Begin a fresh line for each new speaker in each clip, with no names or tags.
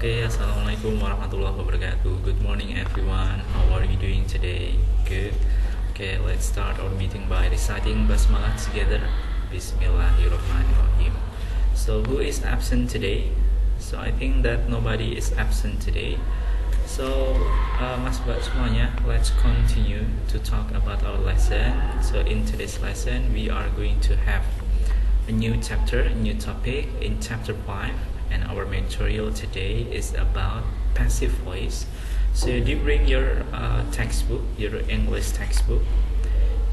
Okay, Assalamualaikum warahmatullahi wabarakatuh. Good morning, everyone. How are you doing today? Good. Okay, let's start our meeting by reciting Basmalah together. Bismillahirrahmanirrahim. So, who is absent today? So, I think that nobody is absent today. So, Mas Mbak semuanya, let's continue to talk about our lesson. So, in today's lesson, we are going to have a new chapter, a new topic in chapter 5. And our material today is about passive voice. So do you bring your textbook, your English textbook?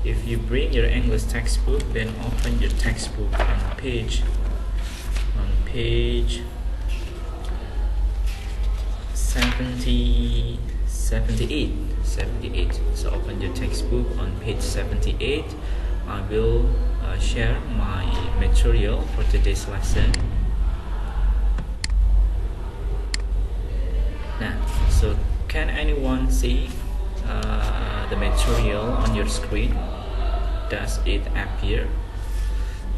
If you bring your English textbook, then open your textbook on page 78. So open your textbook on page 78. I will share my material for today's lesson. So can anyone see the material on your screen? Does it appear?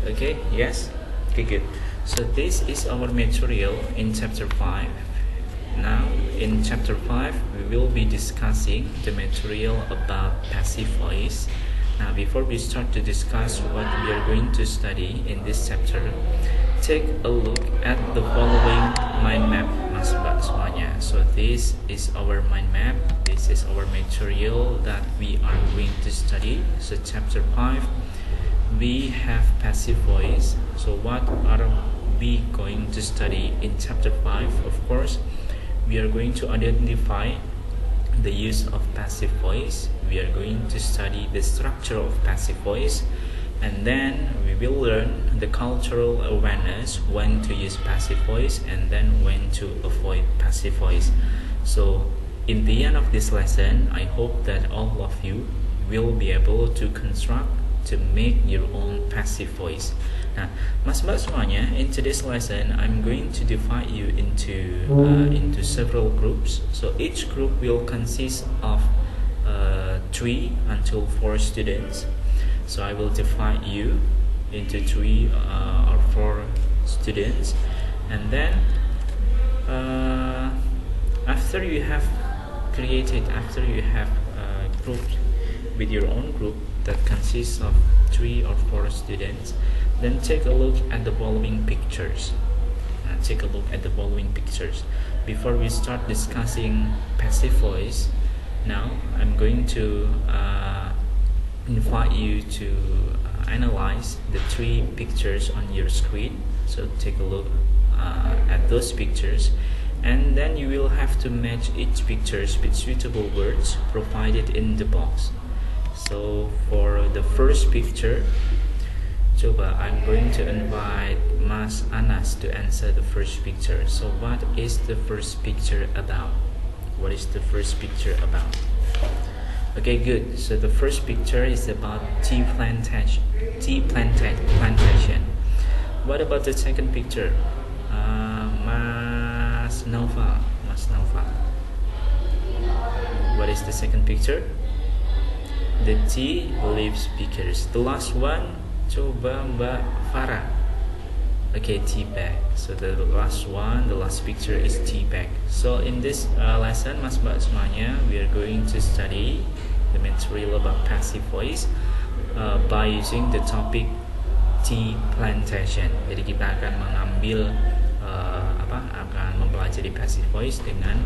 Okay, yes? Okay, good. So this is our material in chapter 5. Now in chapter 5 we will be discussing the material about passive voice. Now before we start to discuss what we are going to study in this chapter, take a look at the following mind map, Mas Mbak semuanya. So this is our mind map. This is our material that we are going to study. So chapter 5, we have passive voice. So what are we going to study in chapter 5? Of course, we are going to identify the use of passive voice. We are going to study the structure of passive voice. And then we will learn the cultural awareness, when to use passive voice and then when to avoid passive voice. So in the end of this lesson, I hope that all of you will be able to construct, to make your own passive voice. Nah, Mas Mbak semuanya, in today's lesson, I'm going to divide you into several groups. So each group will consist of 3 until 4 students. So I will divide you into 3 or 4 students, and then after you have grouped with your own group that consists of 3 or 4 students, then take a look at the following pictures. Before we start discussing passive voice, now I'm going to invite you to analyze the 3 pictures on your screen. So take a look at those pictures, and then you will have to match each pictures with suitable words provided in the box. So for the first picture, I'm going to invite Mas Anas to answer the first picture. So what is the first picture about? Okay, good. So the first picture is about tea plantation. What about the second picture? Mas Naufal. What is the second picture? The tea leaves pickers. The last one, coba Mbak Farah. Okay, tea bag. So the last picture is tea bag. So in this lesson, Mas Mbak semuanya, we are going to study the material about passive voice by using the topic tea plantation. Jadi kita akan mengambil akan mempelajari passive voice dengan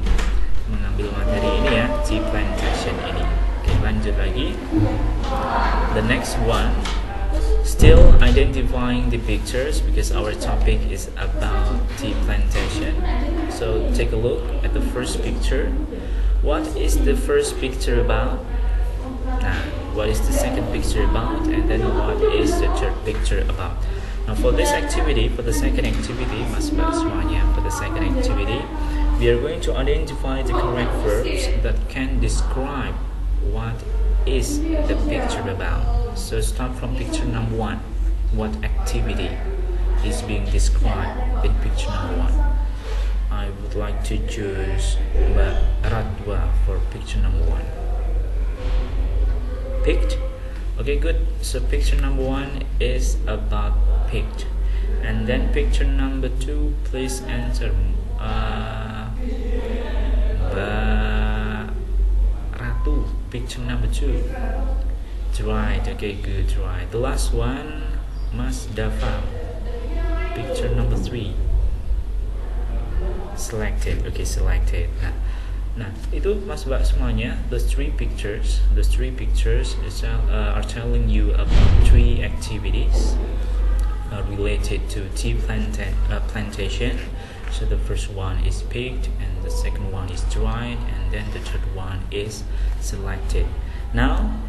mengambil materi ini ya, tea plantation ini. Oke, lanjut lagi. The next one, still identifying the pictures because our topic is about tea plantation. So take a look at the first picture. What is the first picture about? What is the second picture about? And then what is the third picture about? Now for the second activity, Mas Mbak semuanya, for the second activity, we are going to identify the correct verbs that can describe what is the picture about. So start from picture number 1. What activity is being described in picture number 1? I would like to choose Mbak Radwa for picture number 1. Picked? Okay, good. So picture number 1 is about picked. And then picture number 2, please answer Mbak Ratu, picture number 2. Right, okay, good, right. The last one, Mas Dava, picture number 3. Selected, okay, selected. Nah, itu Mas Mbak semuanya. Those three pictures are telling you about 3 activities related to tea plantation. So the first one is picked, and the second one is dried, and then the third one is selected. Now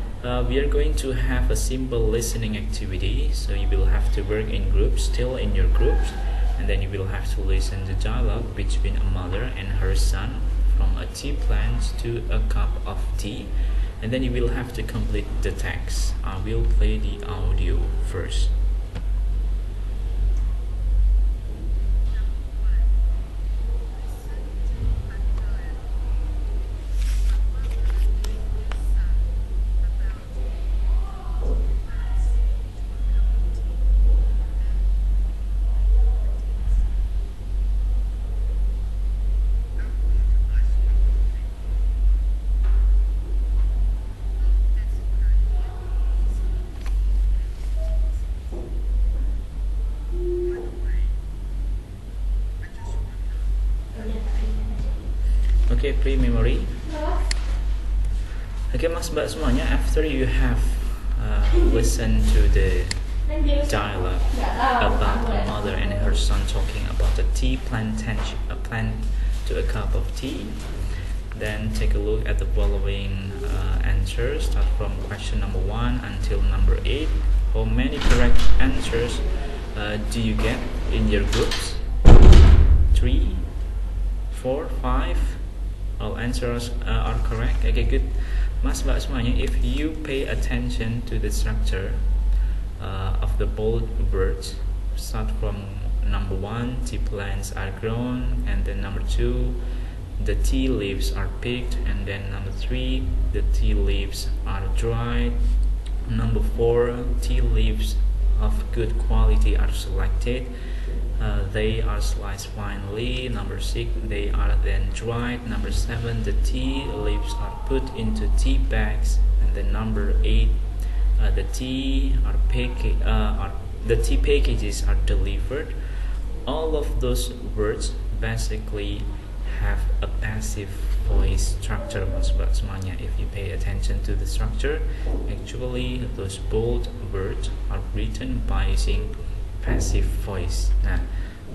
we are going to have a simple listening activity. So you will have to work in groups, still in your groups, and then you will have to listen to dialogue between a mother and her son from a tea plant to a cup of tea, and then you will have to complete the text. I will play the audio first. Okay, pre-memory. Okay, Mas Mbak semuanya, after you have listened to the dialogue about a mother and her son talking about the tea plantation, a plant to a cup of tea, then take a look at the following answers. Start from question number 1 until number 8. How many correct answers do you get in your groups? 3, 4, 5. All answers are correct. Okay, good. Mas Mbak semuanya, if you pay attention to the structure of the bold words, start from number 1, tea plants are grown, and then number 2, the tea leaves are picked, and then number 3, the tea leaves are dried, number 4, tea leaves of good quality are selected, they are sliced finely, number 6, they are then dried, number 7, the tea leaves are put into tea bags, and then number 8, the tea packages are delivered. All of those words basically have a passive voice structure, Mas Mbak semuanya. If you pay attention to the structure, actually those bold words are written by using passive voice. Nah,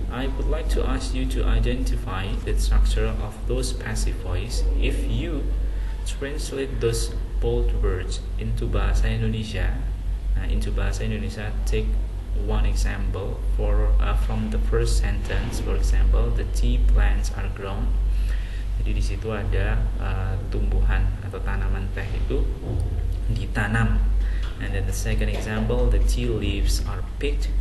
I would like to ask you to identify the structure of those passive voice. If you translate those bold words into Bahasa Indonesia, take one example from the first sentence. For example, the tea plants are grown. Jadi di situ ada tumbuhan atau tanaman teh itu ditanam. And then the second example, the tea leaves are picked.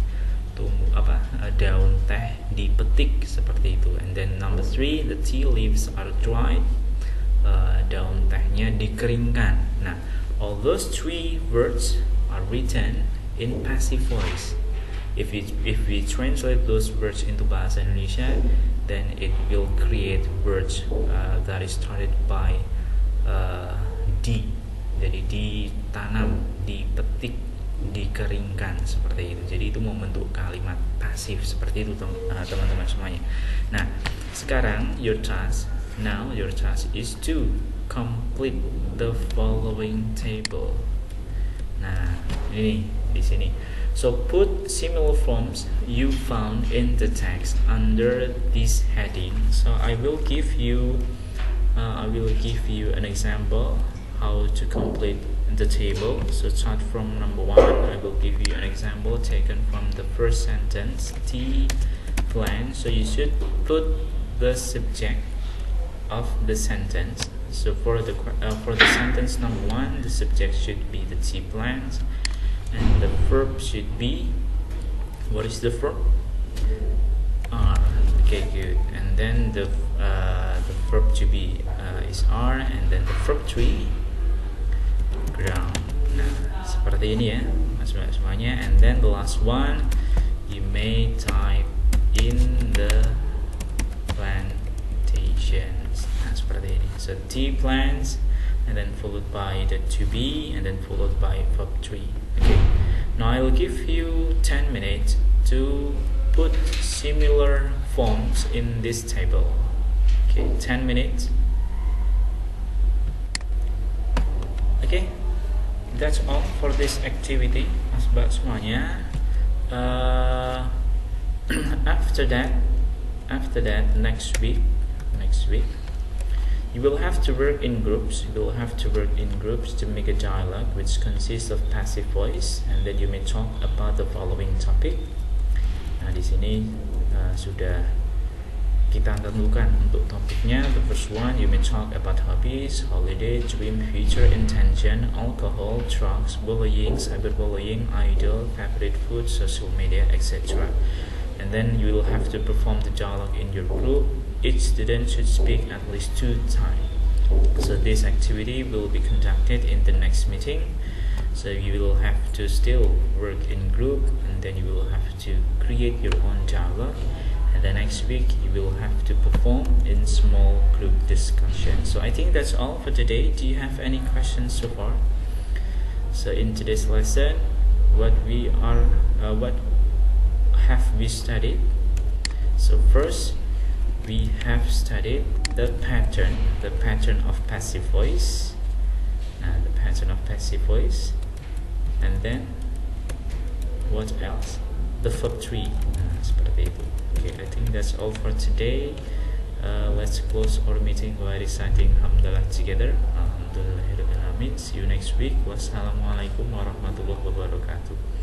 Daun teh dipetik, seperti itu. And then number 3, the tea leaves are dried. Daun tehnya dikeringkan. Nah, all those 3 words are written in passive voice. If we translate those words into Bahasa Indonesia, then it will create words that is started by di. Jadi ditanam, dipetik, dikeringkan, seperti itu. Jadi itu membentuk kalimat pasif seperti itu, teman-teman semuanya. Nah, sekarang your task is to complete the following table. Nah, ini di sini. So put similar forms you found in the text under this heading. So I will give you an example how to complete the table. So start from number 1. I will give you an example taken from the first sentence, tea plant. So you should put the subject of the sentence. So for the sentence number 1, the subject should be the tea plant, and the verb should be, what is the verb? Are. Okay, good. And then the verb to be is are, and then the verb 3, ground. Nah, seperti ini ya, Mas Mbak semuanya. And then the last one, you may type in the plantations. Nah, seperti ini. activity plans, and then followed by the to be, and then followed by verb 3. Okay, now I will give you 10 minutes to put similar forms in this table. Okay, 10 minutes. Okay, that's all for this activity, asbak semuanya. After that, next week, you will have to work in groups. To make a dialogue which consists of passive voice, and then you may talk about the following topic. Nah, di sini sudah kita tentukan untuk topiknya. The first one, you may talk about hobbies, holiday, dream, future, intention, alcohol, drugs, bullying, cyberbullying, idol, favorite food, social media, etc. And then you will have to perform the dialogue in your group. Each student should speak at least 2 times. So this activity will be conducted in the next meeting. So you will have to still work in group, and then you will have to create your own dialogue. And the next week you will have to perform in small group discussion. So I think that's all for today. Do you have any questions so far? So in today's lesson, what have we studied? So first, we have studied the pattern of passive voice. And then what else? The verb 3. Seperti itu. Okay, I think that's all for today. Let's close our meeting by reciting Hamdalah together. Alhamdulillahirrahmanirrahim. See you next week. Wassalamualaikum warahmatullahi wabarakatuh.